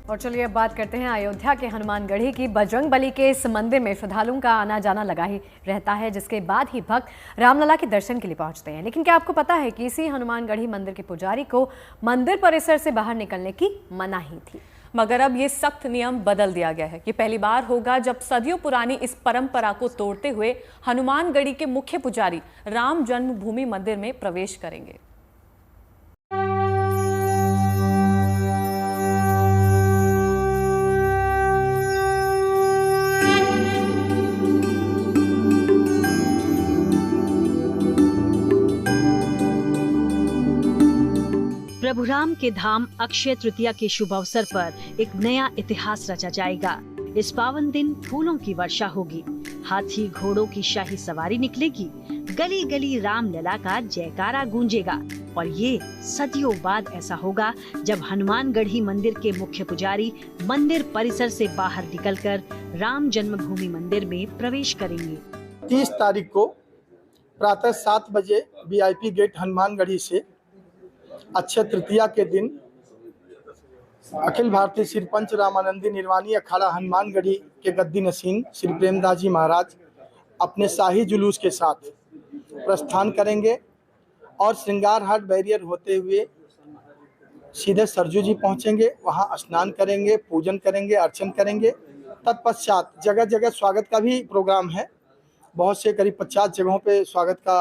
और चलिए अब बात करते हैं अयोध्या के हनुमानगढ़ी की। बजरंगबली के इस मंदिर में श्रद्धालुओं का आना जाना लगा ही रहता है, जिसके बाद ही भक्त रामलला के दर्शन के लिए पहुंचते हैं। लेकिन क्या आपको पता है कि इसी हनुमानगढ़ी मंदिर के पुजारी को मंदिर परिसर से बाहर निकलने की मनाही थी, मगर अब ये सख्त नियम बदल दिया गया है। ये पहली बार होगा जब सदियों पुरानी इस परंपरा को तोड़ते हुए हनुमानगढ़ी के मुख्य पुजारी राम जन्मभूमि मंदिर में प्रवेश करेंगे। प्रभु राम के धाम अक्षय तृतीया के शुभ अवसर पर एक नया इतिहास रचा जाएगा। इस पावन दिन फूलों की वर्षा होगी, हाथी घोड़ों की शाही सवारी निकलेगी, गली गली रामलला का जयकारा गूंजेगा। और ये सदियों बाद ऐसा होगा जब हनुमानगढ़ी मंदिर के मुख्य पुजारी मंदिर परिसर से बाहर निकलकर राम जन्मभूमि मंदिर में प्रवेश करेंगे। 30 तारीख को प्रातः 7 बजे VIP गेट हनुमानगढ़ी से अक्षय तृतीया के दिन अखिल भारतीय सिरपंच रामानंदी निर्वाणी अखाड़ा हनुमानगढ़ी के गद्दी नसीन श्री प्रेमदास जी महाराज अपने शाही जुलूस के साथ प्रस्थान करेंगे और श्रृंगार हाट बैरियर होते हुए सीधे सरजू जी पहुंचेंगे। वहां स्नान करेंगे, पूजन करेंगे, अर्चन करेंगे। तत्पश्चात जगह जगह स्वागत का भी प्रोग्राम है। बहुत से करीब 50 जगहों पे स्वागत का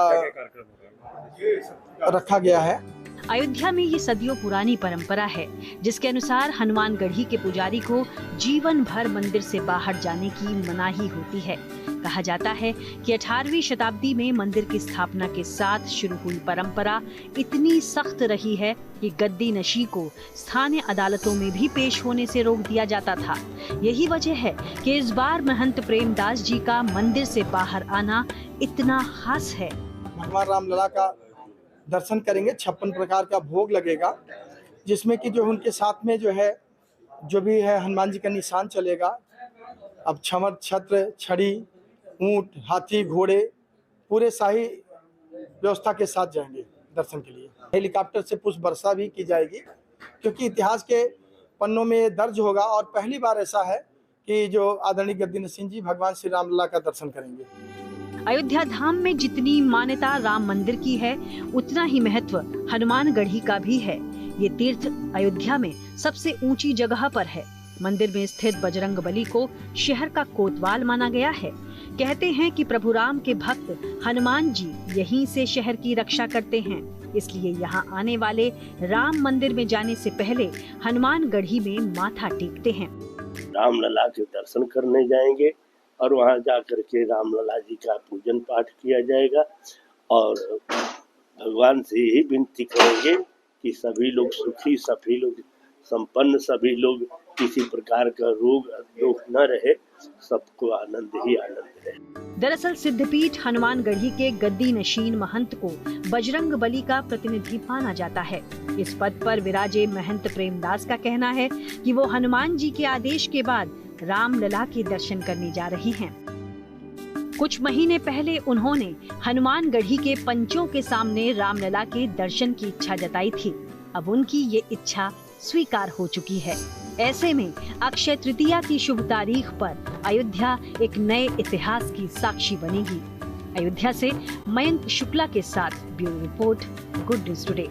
रखा गया है। अयोध्या में ये सदियों पुरानी परंपरा है, जिसके अनुसार हनुमानगढ़ी के पुजारी को जीवन भर मंदिर से बाहर जाने की मनाही होती है। कहा जाता है कि 18वीं शताब्दी में मंदिर की स्थापना के साथ शुरू हुई परंपरा इतनी सख्त रही है कि गद्दी नशी को स्थानीय अदालतों में भी पेश होने से रोक दिया जाता था। यही वजह है कि इस बार महंत प्रेमदास जी का मंदिर से बाहर आना इतना खास है। भगवान रामलला का दर्शन करेंगे, 56 प्रकार का भोग लगेगा, जिसमें कि जो उनके साथ में जो भी है हनुमान जी का निशान चलेगा। अब छमर, छत्र, छड़ी, ऊंट, हाथी, घोड़े पूरे शाही व्यवस्था के साथ जाएंगे दर्शन के लिए। हेलीकॉप्टर से पुष्प वर्षा भी की जाएगी, क्योंकि इतिहास के पन्नों में दर्ज होगा और पहली बार ऐसा है कि जो आदरणीय गद्दी नसीन जी भगवान श्री रामलला का दर्शन करेंगे। अयोध्या धाम में जितनी मान्यता राम मंदिर की है, उतना ही महत्व हनुमानगढ़ी का भी है। ये तीर्थ अयोध्या में सबसे ऊंची जगह पर है। मंदिर में स्थित बजरंगबली को शहर का कोतवाल माना गया है। कहते हैं कि प्रभु राम के भक्त हनुमान जी यहीं से शहर की रक्षा करते हैं, इसलिए यहाँ आने वाले राम मंदिर में जाने से पहले हनुमानगढ़ी में माथा टेकते हैं। रामलला के दर्शन करने जाएंगे और वहां जाकर के रामलला जी का पूजन पाठ किया जाएगा और भगवान से यही विनती करेंगे कि सभी लोग सुखी, सभी लोग संपन्न, सभी लोग किसी प्रकार का रोग दुख न रहे, सबको आनंद ही आनंद रहे। दरअसल सिद्धपीठ हनुमानगढ़ी के गद्दी नशीन महंत को बजरंगबली का प्रतिनिधि माना जाता है। इस पद पर विराजे महंत प्रेमदास का कहना है कि वो हनुमान जी के आदेश के बाद रामलला के दर्शन करने जा रहे हैं। कुछ महीने पहले उन्होंने हनुमानगढ़ी के पंचों के सामने रामलला के दर्शन की इच्छा जताई थी। अब उनकी ये इच्छा स्वीकार हो चुकी है। ऐसे में अक्षय तृतीया की शुभ तारीख पर अयोध्या एक नए इतिहास की साक्षी बनेगी। अयोध्या से मयंक शुक्ला के साथ bureau report, good news today.